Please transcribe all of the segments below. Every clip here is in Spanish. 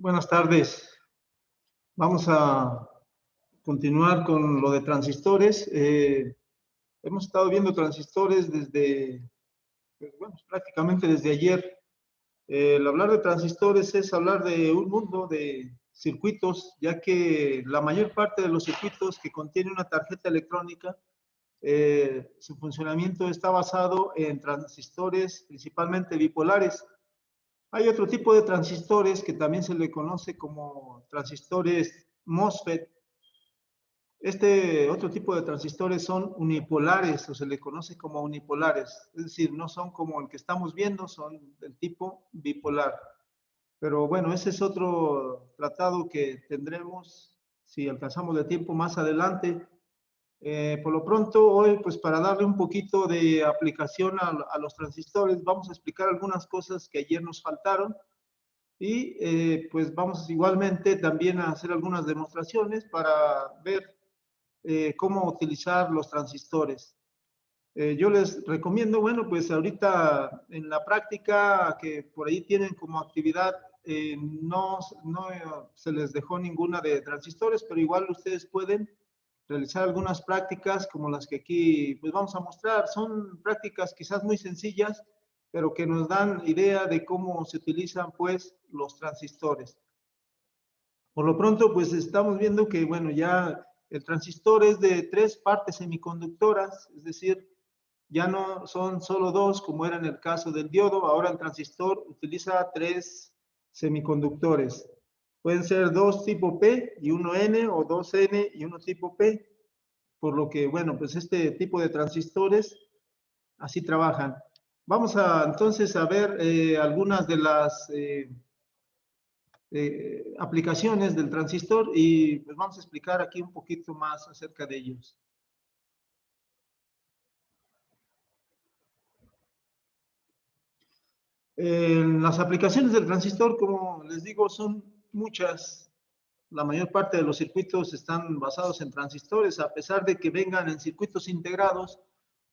Buenas tardes. Vamos a continuar con lo de transistores. Hemos estado viendo transistores desde, pues, bueno, prácticamente desde ayer. El hablar de transistores es hablar de un mundo de circuitos, ya que la mayor parte de los circuitos que contienen una tarjeta electrónica, su funcionamiento está basado en transistores principalmente bipolares. Hay otro tipo de transistores que también se le conoce como transistores MOSFET. Este otro tipo de transistores son unipolares o se le conoce como unipolares, es decir, no son como el que estamos viendo, son del tipo bipolar. Pero bueno, ese es otro tratado que tendremos si alcanzamos de tiempo más adelante. Por lo pronto, hoy, pues para darle un poquito de aplicación a los transistores, vamos a explicar algunas cosas que ayer nos faltaron. Y pues vamos igualmente también a hacer algunas demostraciones para ver cómo utilizar los transistores. Yo les recomiendo, bueno, pues ahorita en la práctica que por ahí tienen como actividad, no se les dejó ninguna de transistores, pero igual ustedes pueden realizar algunas prácticas como las que aquí pues vamos a mostrar. Son prácticas quizás muy sencillas, pero que nos dan idea de cómo se utilizan pues los transistores. Por lo pronto pues estamos viendo que bueno, ya el transistor es de 3 partes semiconductoras, es decir, ya no son solo 2 como era en el caso del diodo, ahora el transistor utiliza 3 semiconductores. Pueden ser 2 tipo P y 1 N o 2 N y 1 tipo P, por lo que bueno, pues este tipo de transistores así trabajan. Vamos a entonces a ver algunas de las aplicaciones del transistor y pues vamos a explicar aquí un poquito más acerca de ellos. Las aplicaciones del transistor, como les digo, son muchas. La mayor parte de los circuitos están basados en transistores, a pesar de que vengan en circuitos integrados.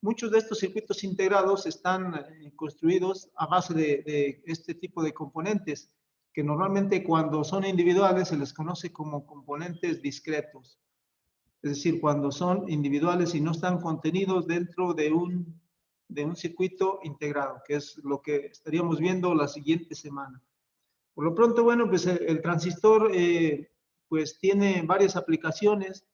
Muchos de estos circuitos integrados están construidos a base de este tipo de componentes, que normalmente cuando son individuales se les conoce como componentes discretos. Es decir, cuando son individuales y no están contenidos dentro de un circuito integrado, que es lo que estaríamos viendo la siguiente semana. Por lo pronto, bueno, pues el transistor pues tiene varias aplicaciones.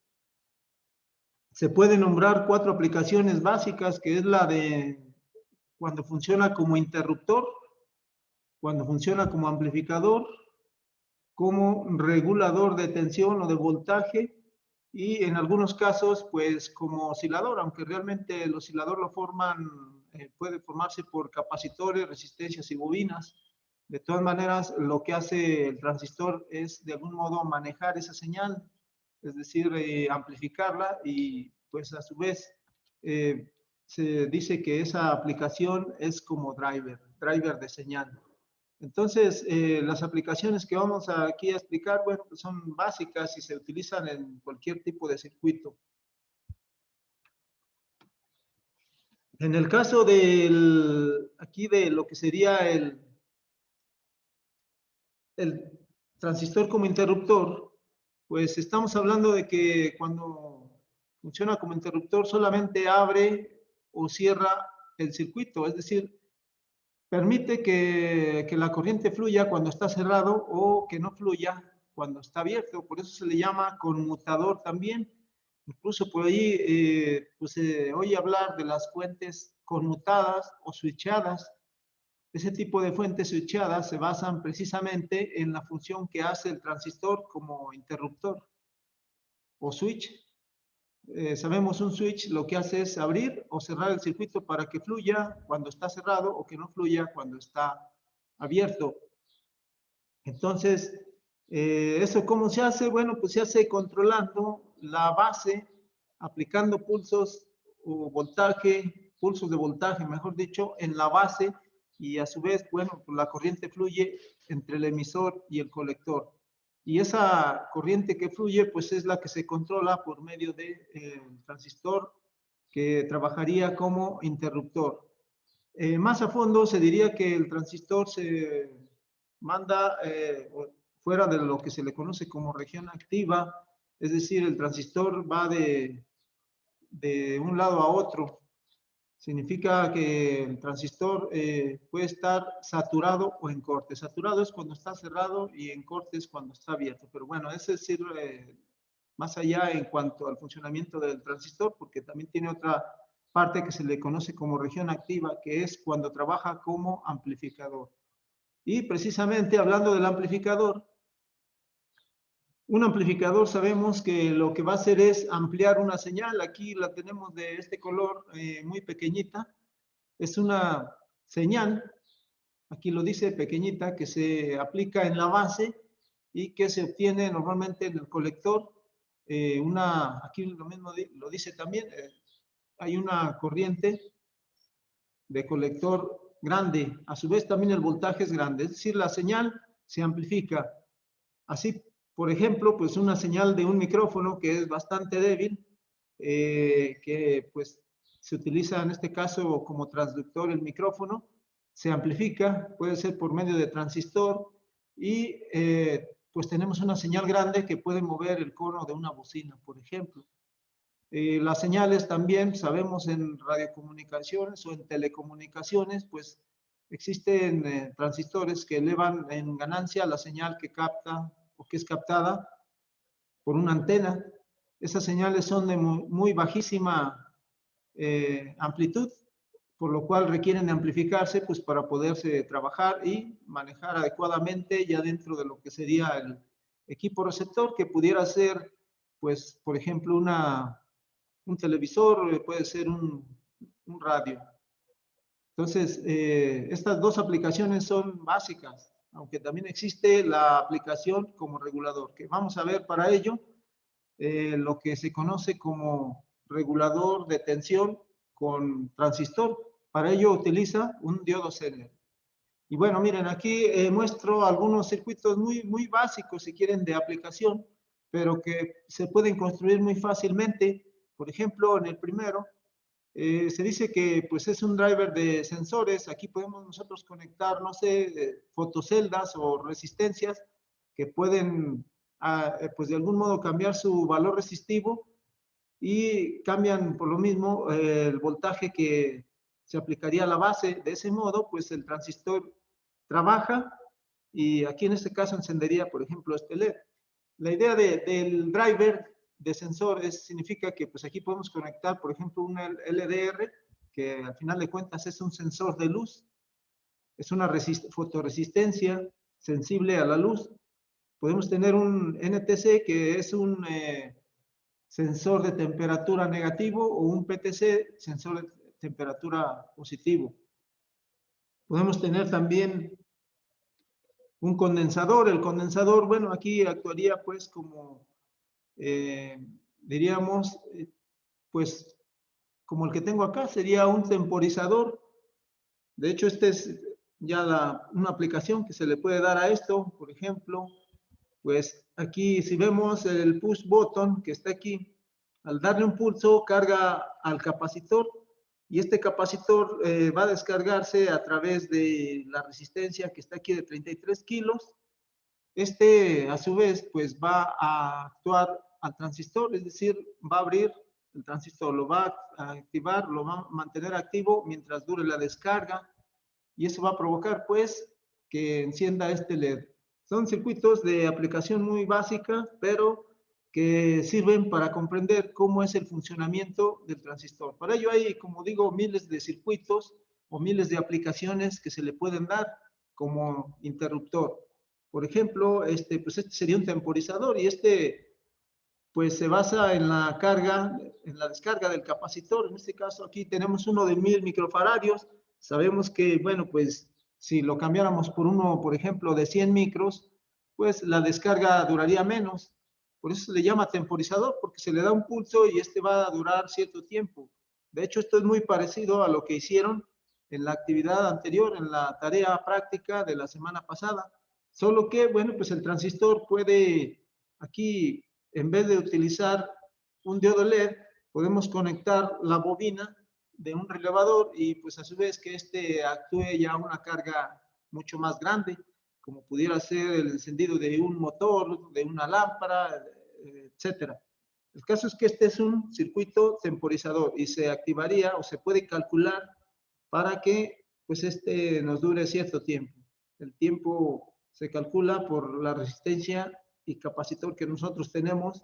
Se pueden nombrar 4 aplicaciones básicas, que es la de cuando funciona como interruptor, cuando funciona como amplificador, como regulador de tensión o de voltaje y en algunos casos pues como oscilador, aunque realmente el oscilador lo forman, puede formarse por capacitores, resistencias y bobinas. De todas maneras, lo que hace el transistor es de algún modo manejar esa señal, es decir, amplificarla y pues a su vez se dice que esa aplicación es como driver de señal. Entonces, las aplicaciones que vamos aquí a explicar, bueno, pues son básicas y se utilizan en cualquier tipo de circuito. En el caso aquí de lo que sería el transistor como interruptor, pues estamos hablando de que cuando funciona como interruptor solamente abre o cierra el circuito, es decir, permite que la corriente fluya cuando está cerrado o que no fluya cuando está abierto. Por eso se le llama conmutador también. Incluso por ahí pues se oye hablar de las fuentes conmutadas o switchadas. Ese tipo de fuentes switchadas se basan precisamente en la función que hace el transistor como interruptor o switch. Sabemos un switch lo que hace es abrir o cerrar el circuito para que fluya cuando está cerrado o que no fluya cuando está abierto. Entonces, ¿eso cómo se hace? Bueno, pues se hace controlando la base, aplicando pulsos o voltaje, pulsos de voltaje, mejor dicho, en la base y a su vez, bueno, pues la corriente fluye entre el emisor y el colector. Y esa corriente que fluye, pues es la que se controla por medio del transistor que trabajaría como interruptor. Más a fondo se diría que el transistor se manda, fuera de lo que se le conoce como región activa, es decir, el transistor va de un lado a otro. Significa que el transistor puede estar saturado o en corte. Saturado es cuando está cerrado y en corte es cuando está abierto. Pero bueno, ese sirve más allá en cuanto al funcionamiento del transistor, porque también tiene otra parte que se le conoce como región activa, que es cuando trabaja como amplificador. Y precisamente hablando del amplificador, un amplificador sabemos que lo que va a hacer es ampliar una señal. Aquí la tenemos de este color muy pequeñita. Es una señal, aquí lo dice pequeñita, que se aplica en la base y que se obtiene normalmente en el colector. Aquí lo mismo lo dice también, hay una corriente de colector grande. A su vez también el voltaje es grande, es decir, la señal se amplifica. Así, por ejemplo, pues una señal de un micrófono que es bastante débil, que pues se utiliza en este caso como transductor el micrófono, se amplifica, puede ser por medio de transistor y pues tenemos una señal grande que puede mover el cono de una bocina, por ejemplo. Las señales también, sabemos en radiocomunicaciones o en telecomunicaciones, pues existen transistores que elevan en ganancia la señal que capta o que es captada por una antena. Esas señales son de muy bajísima amplitud, por lo cual requieren de amplificarse pues, para poderse trabajar y manejar adecuadamente ya dentro de lo que sería el equipo receptor, que pudiera ser, pues, por ejemplo, un televisor, puede ser un radio. Entonces, estas dos aplicaciones son básicas, aunque también existe la aplicación como regulador, que vamos a ver para ello lo que se conoce como regulador de tensión con transistor. Para ello utiliza un diodo Zener. Y bueno, miren, aquí muestro algunos circuitos muy básicos, si quieren, de aplicación, pero que se pueden construir muy fácilmente. Por ejemplo, en el primero, se dice que pues es un driver de sensores. Aquí podemos nosotros conectar, no sé, fotoceldas o resistencias que pueden, pues de algún modo cambiar su valor resistivo y cambian por lo mismo el voltaje que se aplicaría a la base. De ese modo, pues el transistor trabaja y aquí en este caso encendería, por ejemplo, este LED. La idea del driver de sensores significa que pues aquí podemos conectar, por ejemplo, un LDR, que al final de cuentas es un sensor de luz, es una fotoresistencia sensible a la luz. Podemos tener un NTC, que es un sensor de temperatura negativo, o un PTC, sensor de temperatura positivo. Podemos tener también un condensador. El condensador, bueno, aquí actuaría pues como, diríamos, pues como el que tengo acá, sería un temporizador. De hecho, este es ya una aplicación que se le puede dar a esto. Por ejemplo, pues aquí si vemos el push button que está aquí, al darle un pulso carga al capacitor y este capacitor va a descargarse a través de la resistencia que está aquí de 33 kilos. Este, a su vez, pues va a actuar al transistor, es decir, va a abrir el transistor, lo va a activar, lo va a mantener activo mientras dure la descarga y eso va a provocar, pues, que encienda este LED. Son circuitos de aplicación muy básica, pero que sirven para comprender cómo es el funcionamiento del transistor. Para ello hay, como digo, miles de circuitos o miles de aplicaciones que se le pueden dar como interruptor. Por ejemplo, pues este sería un temporizador y este pues se basa en la carga, en la descarga del capacitor. En este caso aquí tenemos uno de 1000 microfaradios. Sabemos que, bueno, pues si lo cambiáramos por uno, por ejemplo, de 100 micros, pues la descarga duraría menos. Por eso se le llama temporizador, porque se le da un pulso y este va a durar cierto tiempo. De hecho, esto es muy parecido a lo que hicieron en la actividad anterior, en la tarea práctica de la semana pasada. Solo que, bueno, pues el transistor puede aquí, en vez de utilizar un diodo LED, podemos conectar la bobina de un relevador y pues a su vez que este actúe ya una carga mucho más grande. como pudiera ser el encendido de un motor, de una lámpara, etcétera. El caso es que este es un circuito temporizador y se activaría o se puede calcular para que pues este nos dure cierto tiempo. El tiempo se calcula por la resistencia y capacitor que nosotros tenemos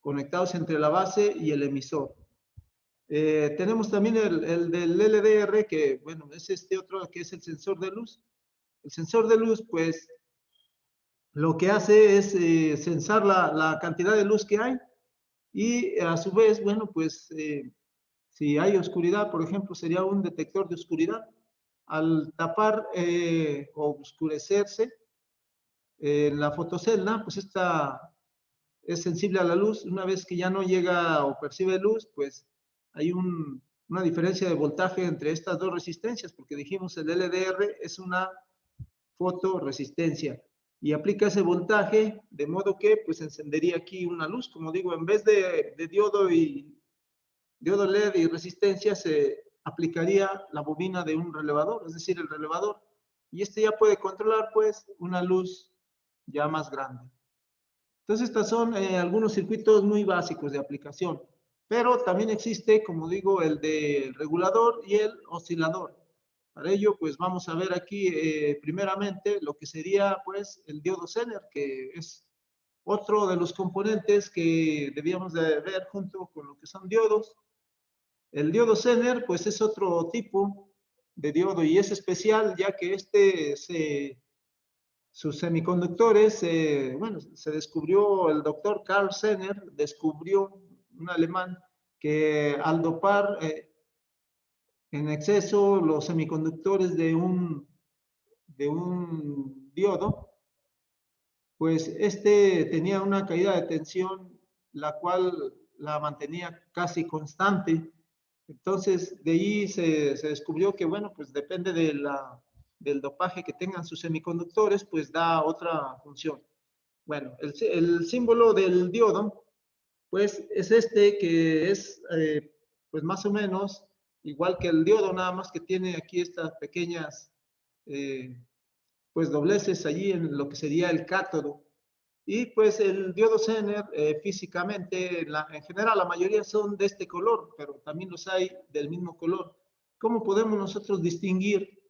conectados entre la base y el emisor. Tenemos también el del LDR, que bueno, es este otro que es el sensor de luz. El sensor de luz, pues, lo que hace es sensar la cantidad de luz que hay y a su vez, bueno, pues, si hay oscuridad, por ejemplo, sería un detector de oscuridad. Al tapar o oscurecerse la fotocelda, pues esta es sensible a la luz. Una vez que ya no llega o percibe luz, pues hay una diferencia de voltaje entre estas dos resistencias, porque dijimos el LDR es una fotoresistencia y aplica ese voltaje de modo que pues encendería aquí una luz. Como digo, en vez de diodo LED y resistencia se aplicaría la bobina de un relevador, es decir, el relevador, y este ya puede controlar pues una luz ya más grande. Entonces, estos son algunos circuitos muy básicos de aplicación, pero también existe, como digo, el del regulador y el oscilador. Para ello, pues vamos a ver aquí primeramente lo que sería pues el diodo Zener, que es otro de los componentes que debíamos de ver junto con lo que son diodos. El diodo Zener, pues es otro tipo de diodo y es especial ya que sus semiconductores, bueno, se descubrió el doctor Carl Zener, descubrió un alemán que al dopar en exceso los semiconductores de un diodo, pues este tenía una caída de tensión, la cual la mantenía casi constante. Entonces, de ahí se descubrió que, bueno, pues depende del dopaje que tengan sus semiconductores, pues da otra función. Bueno, el símbolo del diodo, pues es este que es, pues más o menos igual que el diodo, nada más que tiene aquí estas pequeñas, pues dobleces allí en lo que sería el cátodo. Y pues el diodo Zener, físicamente, en general, la mayoría son de este color, pero también los hay del mismo color. ¿Cómo podemos nosotros distinguir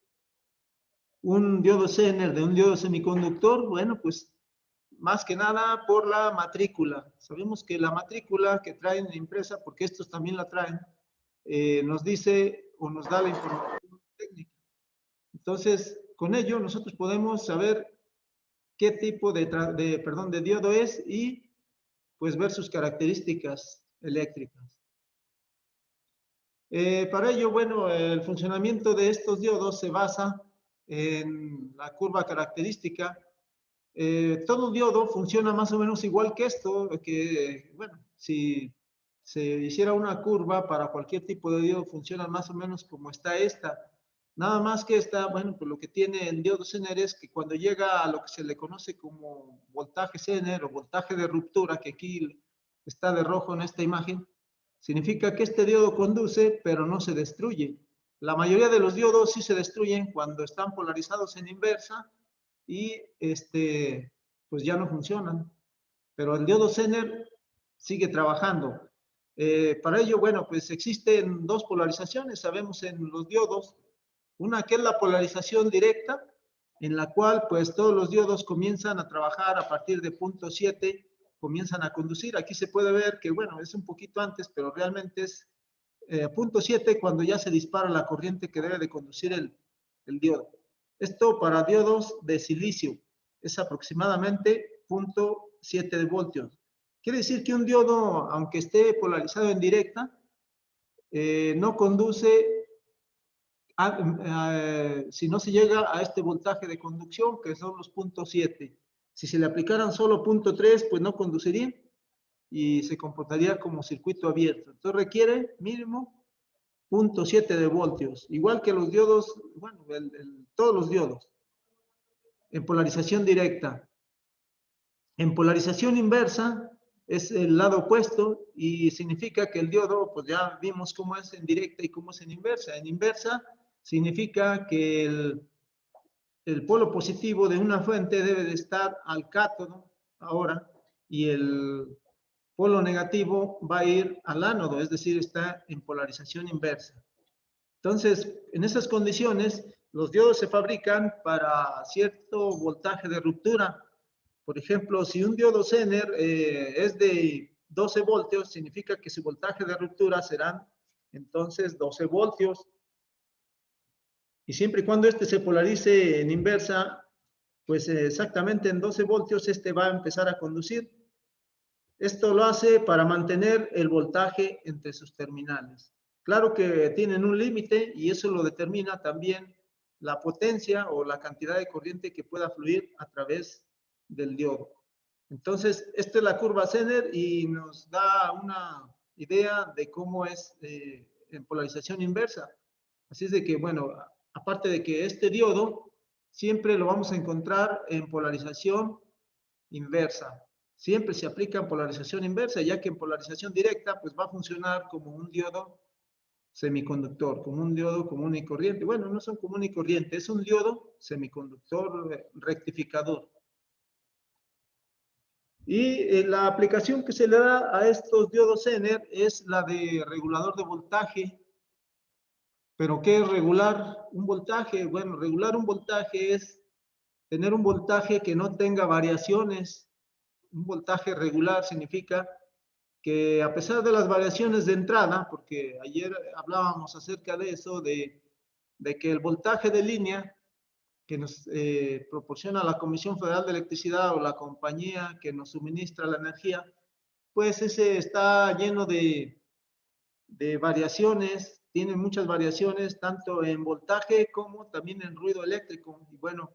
un diodo Zener de un diodo semiconductor? Bueno, pues más que nada por la matrícula. Sabemos que la matrícula que traen impresa, porque estos también la traen, nos dice o nos da la información técnica. Entonces, con ello nosotros podemos saber qué tipo de diodo es y pues ver sus características eléctricas. Para ello, bueno, el funcionamiento de estos diodos se basa en la curva característica. Todo diodo funciona más o menos igual que esto, que, bueno, si se hiciera una curva para cualquier tipo de diodo, funciona más o menos como está esta. Nada más que esta, bueno, pues lo que tiene el diodo Zener es que cuando llega a lo que se le conoce como voltaje Zener o voltaje de ruptura, que aquí está de rojo en esta imagen, significa que este diodo conduce, pero no se destruye. La mayoría de los diodos sí se destruyen cuando están polarizados en inversa y pues ya no funcionan. Pero el diodo Zener sigue trabajando. Para ello, bueno, pues existen dos polarizaciones, sabemos en los diodos. Una que es la polarización directa, en la cual pues todos los diodos comienzan a trabajar a partir de punto 7, comienzan a conducir. Aquí se puede ver que, bueno, es un poquito antes, pero realmente es punto 7 cuando ya se dispara la corriente que debe de conducir el diodo. Esto para diodos de silicio es aproximadamente 0.7 de voltios. Quiere decir que un diodo, aunque esté polarizado en directa, no conduce si no se llega a este voltaje de conducción, que son los puntos 7. Si se le aplicaran solo punto 3, pues no conduciría y se comportaría como circuito abierto. Entonces requiere mínimo 0.7 de voltios, igual que los diodos, bueno, todos los diodos, en polarización directa. En polarización inversa es el lado opuesto y significa que el diodo, pues ya vimos cómo es en directa y cómo es en inversa. En inversa significa que el polo positivo de una fuente debe de estar al cátodo ahora y el polo negativo va a ir al ánodo, es decir, está en polarización inversa. Entonces, en esas condiciones, los diodos se fabrican para cierto voltaje de ruptura. Por ejemplo, si un diodo Zener es de 12 voltios, significa que su voltaje de ruptura serán entonces 12 voltios. Y siempre y cuando este se polarice en inversa, pues exactamente en 12 voltios este va a empezar a conducir. Esto lo hace para mantener el voltaje entre sus terminales. Claro que tienen un límite y eso lo determina también la potencia o la cantidad de corriente que pueda fluir a través del diodo. Entonces, esta es la curva Zener y nos da una idea de cómo es en polarización inversa. Así es de que, bueno, aparte de que este diodo siempre lo vamos a encontrar en polarización inversa. Siempre se aplica en polarización inversa, ya que en polarización directa, pues va a funcionar como un diodo semiconductor, como un diodo común y corriente. Bueno, no son común y corriente, es un diodo semiconductor rectificador. Y la aplicación que se le da a estos diodos Zener es la de regulador de voltaje. ¿Pero qué es regular un voltaje? Bueno, regular un voltaje es tener un voltaje que no tenga variaciones. Un voltaje regular significa que a pesar de las variaciones de entrada, porque ayer hablábamos acerca de eso, de que el voltaje de línea que nos proporciona la Comisión Federal de Electricidad o la compañía que nos suministra la energía, pues ese está lleno de variaciones, tiene muchas variaciones, tanto en voltaje como también en ruido eléctrico. Y bueno,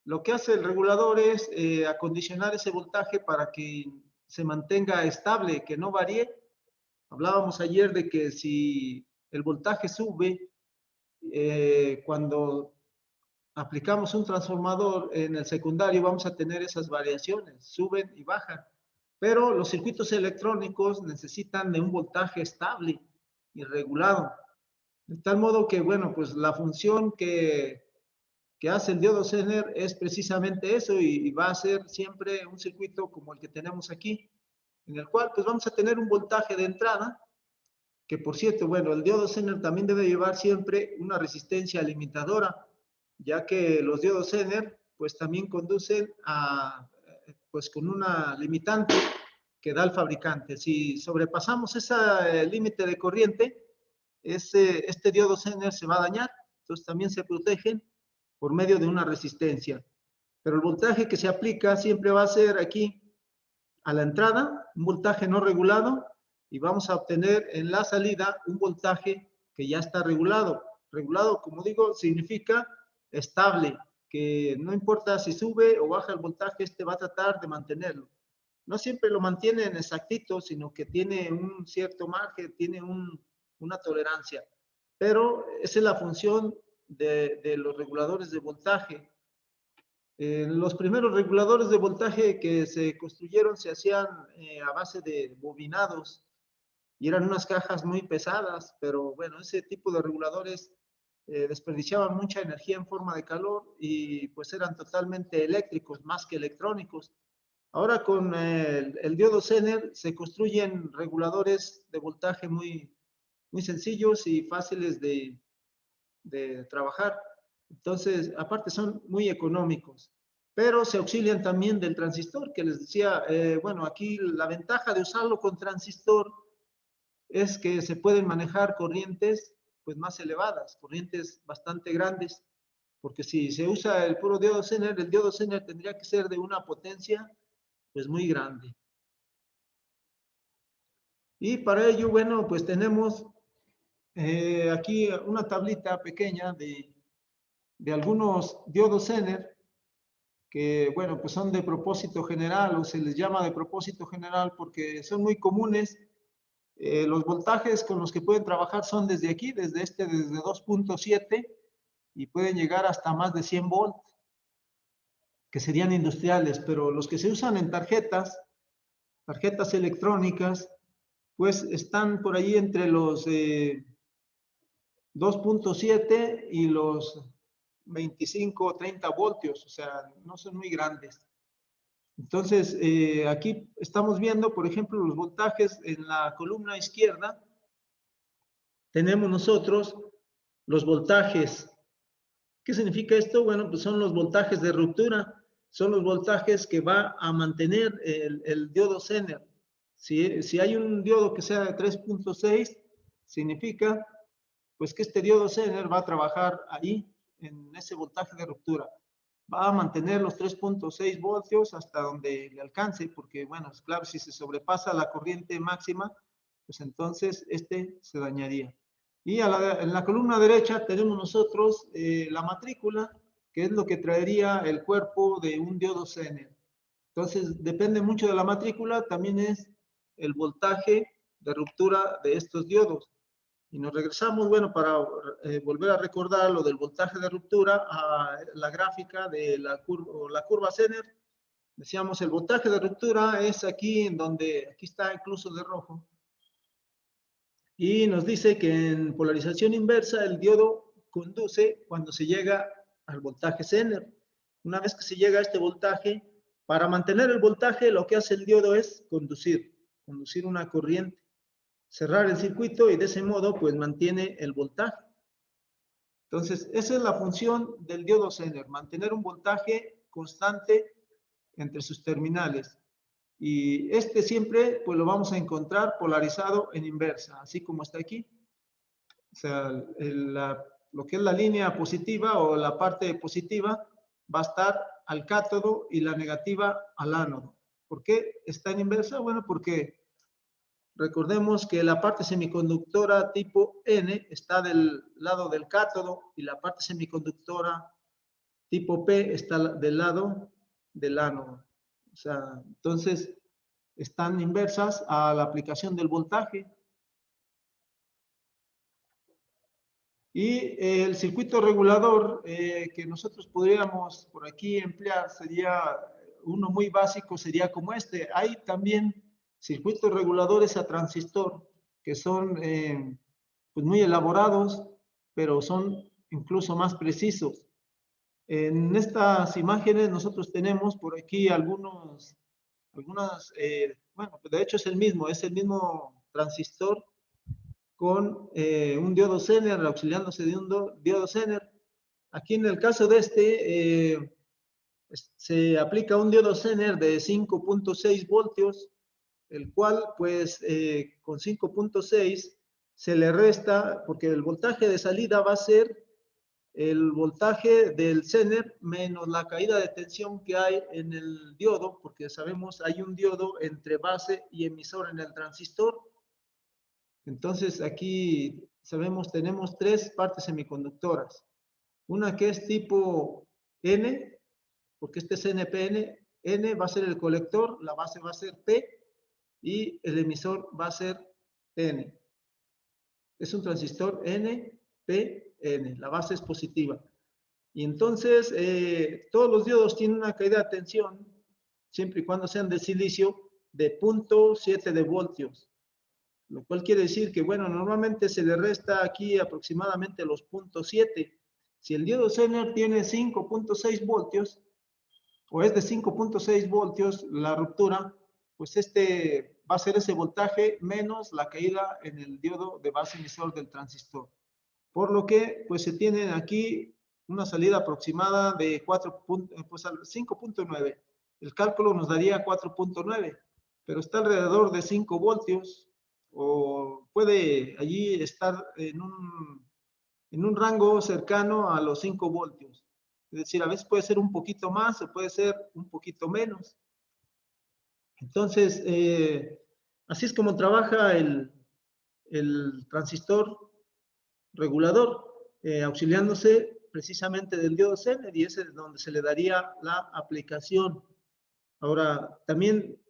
lo que hace el regulador es acondicionar ese voltaje para que se mantenga estable, que no varíe. Hablábamos ayer de que si el voltaje sube, cuando aplicamos un transformador en el secundario vamos a tener esas variaciones, suben y bajan. Pero los circuitos electrónicos necesitan de un voltaje estable y regulado. De tal modo que, bueno, pues la función que hace el diodo Zener es precisamente eso y va a ser siempre un circuito como el que tenemos aquí, en el cual pues vamos a tener un voltaje de entrada, que por cierto, bueno, el diodo Zener también debe llevar siempre una resistencia limitadora, ya que los diodos Zener pues también conducen a, pues con una limitante que da el fabricante. Si sobrepasamos ese límite de corriente, este diodo Zener se va a dañar, entonces también se protegen por medio de una resistencia. Pero el voltaje que se aplica siempre va a ser aquí a la entrada, un voltaje no regulado, y vamos a obtener en la salida un voltaje que ya está regulado. Regulado, como digo, significa estable, que no importa si sube o baja el voltaje, este va a tratar de mantenerlo. No siempre lo mantiene en exactito, sino que tiene un cierto margen, tiene una tolerancia. Pero esa es la función de los reguladores de voltaje. Los primeros reguladores de voltaje que se construyeron se hacían a base de bobinados y eran unas cajas muy pesadas, pero bueno, ese tipo de reguladores desperdiciaban mucha energía en forma de calor y pues eran totalmente eléctricos más que electrónicos. Ahora con el diodo Zener se construyen reguladores de voltaje muy sencillos y fáciles de trabajar. Entonces, aparte son muy económicos, pero se auxilian también del transistor, que les decía, bueno, aquí la ventaja de usarlo con transistor es que se pueden manejar corrientes pues más elevadas, corrientes bastante grandes, porque si se usa el puro diodo Zener, el diodo Zener tendría que ser de una potencia pues muy grande. Y para ello, bueno, pues tenemos aquí una tablita pequeña de algunos diodos Zener que, bueno, pues son de propósito general o se les llama de propósito general porque son muy comunes. Los voltajes con los que pueden trabajar son desde aquí, desde 2.7 y pueden llegar hasta más de 100 volts, que serían industriales, pero los que se usan en tarjetas electrónicas, pues están por ahí entre los 2.7 y los 25 o 30 voltios, o sea, no son muy grandes. Entonces, aquí estamos viendo, por ejemplo, los voltajes en la columna izquierda. Tenemos nosotros los voltajes. ¿Qué significa esto? Bueno, pues son los voltajes de ruptura, son los voltajes que va a mantener el diodo Zener. Si hay un diodo que sea de 3.6, significa pues que este diodo Zener va a trabajar ahí, en ese voltaje de ruptura. Va a mantener los 3.6 voltios hasta donde le alcance, porque bueno, es claro, si se sobrepasa la corriente máxima, pues entonces este se dañaría. Y en la columna derecha tenemos nosotros la matrícula, que es lo que traería el cuerpo de un diodo Zener. Entonces, depende mucho de la matrícula, también es el voltaje de ruptura de estos diodos. Y nos regresamos, bueno, para volver a recordar lo del voltaje de ruptura a la gráfica de la curva Zener. Decíamos, el voltaje de ruptura es aquí en donde, aquí está incluso de rojo. Y nos dice que en polarización inversa el diodo conduce cuando se llega al voltaje Zener. Una vez que se llega a este voltaje, para mantener el voltaje lo que hace el diodo es conducir una corriente, cerrar el circuito y de ese modo pues mantiene el voltaje. Entonces, esa es la función del diodo Zener, mantener un voltaje constante entre sus terminales. Y este siempre pues lo vamos a encontrar polarizado en inversa, así como está aquí. O sea, lo que es la línea positiva o la parte positiva va a estar al cátodo y la negativa al ánodo. ¿Por qué está en inversa? Bueno, porque recordemos que la parte semiconductora tipo N está del lado del cátodo y la parte semiconductora tipo P está del lado del ánodo. O sea, entonces están inversas a la aplicación del voltaje. Y el circuito regulador que nosotros podríamos por aquí emplear sería uno muy básico, sería como este. Hay también circuitos reguladores a transistor que son pues muy elaborados, pero son incluso más precisos. En estas imágenes nosotros tenemos por aquí algunas, bueno, de hecho es el mismo transistor con un diodo Zener, auxiliándose de un diodo Zener. Aquí en el caso de se aplica un diodo Zener de 5.6 voltios, el cual pues con 5.6 se le resta, porque el voltaje de salida va a ser el voltaje del Zener menos la caída de tensión que hay en el diodo, porque sabemos hay un diodo entre base y emisor en el transistor. Entonces aquí sabemos, tenemos tres partes semiconductoras. Una que es tipo N, porque este es NPN. N va a ser el colector, la base va a ser P y el emisor va a ser N. Es un transistor NPN, la base es positiva. Y entonces todos los diodos tienen una caída de tensión, siempre y cuando sean de silicio, de 0.7 de voltios. Lo cual quiere decir que, bueno, normalmente se le resta aquí aproximadamente los 0.7. Si el diodo Zener tiene 5.6 voltios, o es de 5.6 voltios la ruptura, pues este va a ser ese voltaje menos la caída en el diodo de base emisor del transistor. Por lo que, pues se tiene aquí una salida aproximada de 5.9. El cálculo nos daría 4.9, pero está alrededor de 5 voltios, o puede allí estar en un rango cercano a los 5 voltios. Es decir, a veces puede ser un poquito más o puede ser un poquito menos. Entonces, así es como trabaja el transistor regulador, auxiliándose precisamente del diodo Zener, y ese es donde se le daría la aplicación. Ahora, también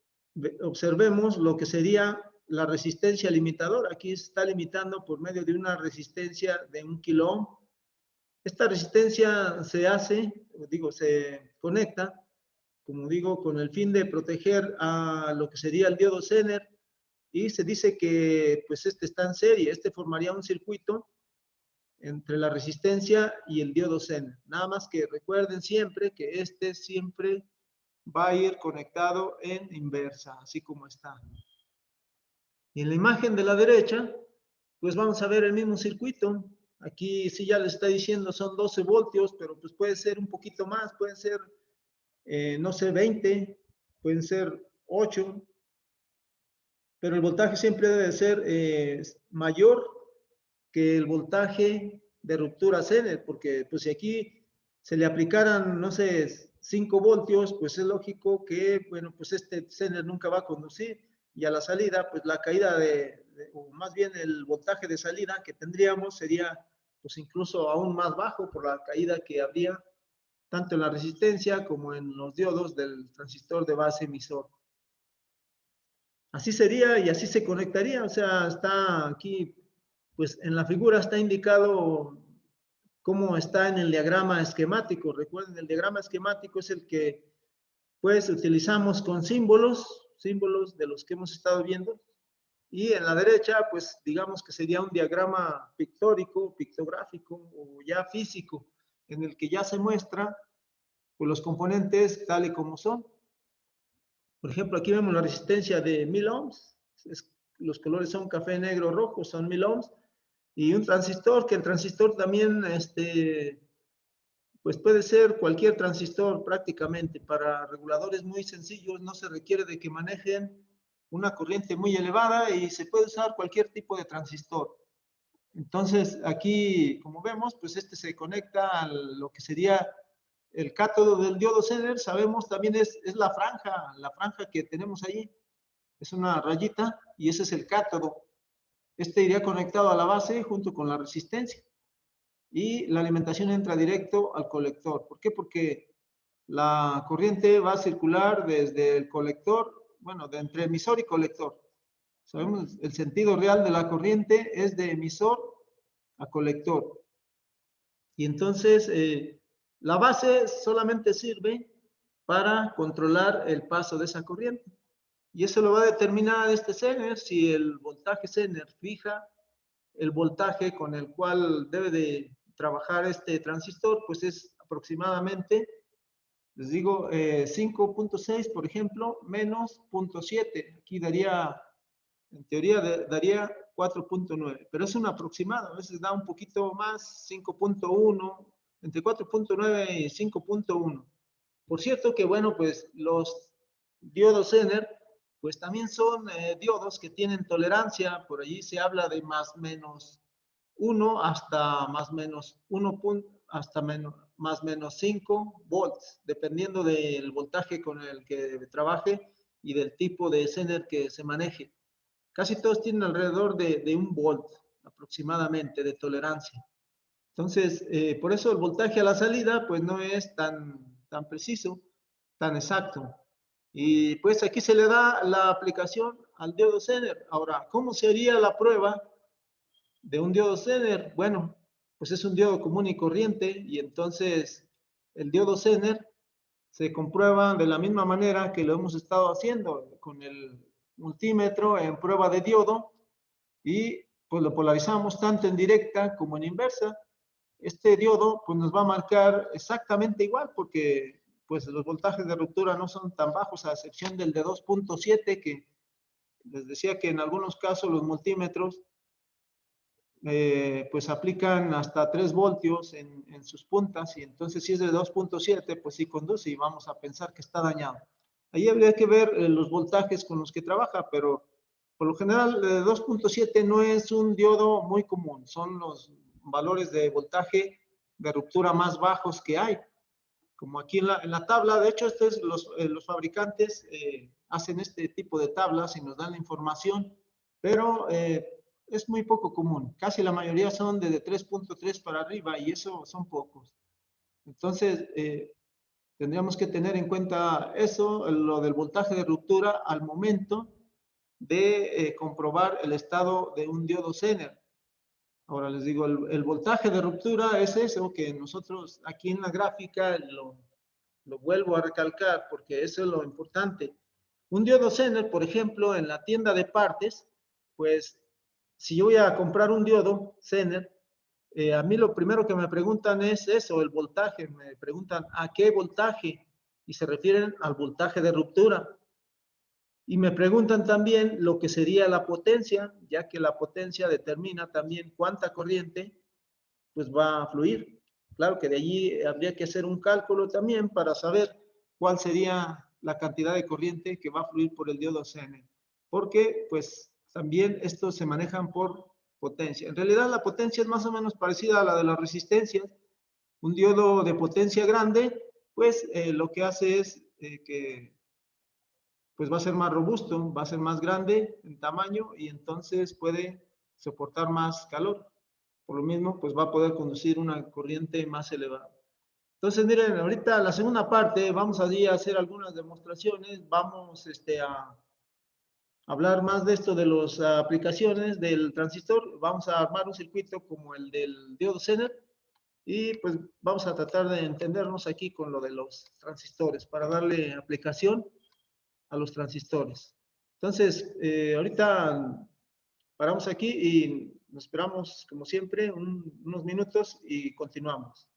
observemos lo que sería la resistencia limitadora. Aquí se está limitando por medio de una resistencia de 1 kilo ohm. Esta resistencia se conecta, como digo, con el fin de proteger a lo que sería el diodo Zener, y se dice que pues este está en serie, este formaría un circuito entre la resistencia y el diodo Zener. Nada más que recuerden siempre que este siempre va a ir conectado en inversa, así como está. Y en la imagen de la derecha, pues vamos a ver el mismo circuito. Aquí sí ya les está diciendo son 12 voltios, pero pues puede ser un poquito más, pueden ser, no sé, 20, pueden ser 8, pero el voltaje siempre debe ser mayor que el voltaje de ruptura Zener, porque pues si aquí se le aplicaran, no sé, 5 voltios, pues es lógico que, bueno, pues este Zener nunca va a conducir y a la salida, pues la caída o más bien el voltaje de salida que tendríamos sería pues incluso aún más bajo por la caída que habría tanto en la resistencia como en los diodos del transistor de base emisor. Así sería y así se conectaría, o sea, está aquí, pues en la figura está indicado cómo está en el diagrama esquemático. Recuerden, el diagrama esquemático es el que pues utilizamos con símbolos de los que hemos estado viendo. Y en la derecha, pues digamos que sería un diagrama pictórico, pictográfico o ya físico, en el que ya se muestra pues, los componentes tal y como son. Por ejemplo, aquí vemos la resistencia de 1000 ohms. Los colores son café, negro, rojo, son 1000 ohms. Y un transistor, que el transistor también, pues puede ser cualquier transistor prácticamente. Para reguladores muy sencillos no se requiere de que manejen una corriente muy elevada y se puede usar cualquier tipo de transistor. Entonces, aquí, como vemos, pues este se conecta a lo que sería el cátodo del diodo Zener. Sabemos también es la franja que tenemos ahí. Es una rayita y ese es el cátodo. Este iría conectado a la base junto con la resistencia. Y la alimentación entra directo al colector. ¿Por qué? Porque la corriente va a circular desde el colector, bueno, de entre emisor y colector. Sabemos el sentido real de la corriente es de emisor a colector. Y entonces la base solamente sirve para controlar el paso de esa corriente. Y eso lo va a determinar este Zener, si el voltaje Zener fija el voltaje con el cual debe de trabajar este transistor, pues es aproximadamente, les digo, 5.6, por ejemplo, menos 0.7. Aquí daría, en teoría, daría 4.9, pero es un aproximado, a veces da un poquito más, 5.1, entre 4.9 y 5.1. Por cierto que, bueno, pues los diodos Zener, pues también son diodos que tienen tolerancia, por allí se habla de más menos 1 hasta más menos 1 hasta más menos 5 volts, dependiendo del voltaje con el que trabaje y del tipo de Zener que se maneje. Casi todos tienen alrededor de 1 volt aproximadamente de tolerancia. Entonces, por eso el voltaje a la salida pues no es tan preciso, tan exacto. Y pues aquí se le da la aplicación al diodo Zener. Ahora, ¿cómo sería la prueba de un diodo Zener? Bueno, pues es un diodo común y corriente y entonces el diodo Zener se comprueba de la misma manera que lo hemos estado haciendo con el multímetro en prueba de diodo y pues lo polarizamos tanto en directa como en inversa. Este diodo pues nos va a marcar exactamente igual porque pues los voltajes de ruptura no son tan bajos a excepción del de 2.7 que les decía que en algunos casos los multímetros pues aplican hasta 3 voltios en sus puntas y entonces si es de 2.7 pues sí conduce y vamos a pensar que está dañado. Ahí habría que ver los voltajes con los que trabaja, pero por lo general 2.7 no es un diodo muy común, son los valores de voltaje de ruptura más bajos que hay. Como aquí en la tabla, de hecho los fabricantes hacen este tipo de tablas y nos dan la información, pero es muy poco común. Casi la mayoría son de 3.3 para arriba y eso son pocos. Entonces, tendríamos que tener en cuenta eso, lo del voltaje de ruptura al momento de comprobar el estado de un diodo Zener. Ahora les digo, el voltaje de ruptura es eso que nosotros aquí en la gráfica lo vuelvo a recalcar porque eso es lo importante. Un diodo Zener, por ejemplo, en la tienda de partes, pues si yo voy a comprar un diodo Zener, A mí lo primero que me preguntan es eso, el voltaje. Me preguntan ¿a qué voltaje? Y se refieren al voltaje de ruptura. Y me preguntan también lo que sería la potencia, ya que la potencia determina también cuánta corriente pues va a fluir. Claro que de allí habría que hacer un cálculo también para saber cuál sería la cantidad de corriente que va a fluir por el diodo CN. Porque pues también estos se manejan por potencia. En realidad la potencia es más o menos parecida a la de las resistencias. Un diodo de potencia grande, pues lo que hace es que pues va a ser más robusto, va a ser más grande en tamaño y entonces puede soportar más calor. Por lo mismo, pues va a poder conducir una corriente más elevada. Entonces, miren, ahorita la segunda parte vamos a hacer algunas demostraciones, vamos a hablar más de esto de las aplicaciones del transistor, vamos a armar un circuito como el del diodo Zener y pues vamos a tratar de entendernos aquí con lo de los transistores para darle aplicación a los transistores. Entonces, ahorita paramos aquí y nos esperamos, como siempre, unos minutos y continuamos.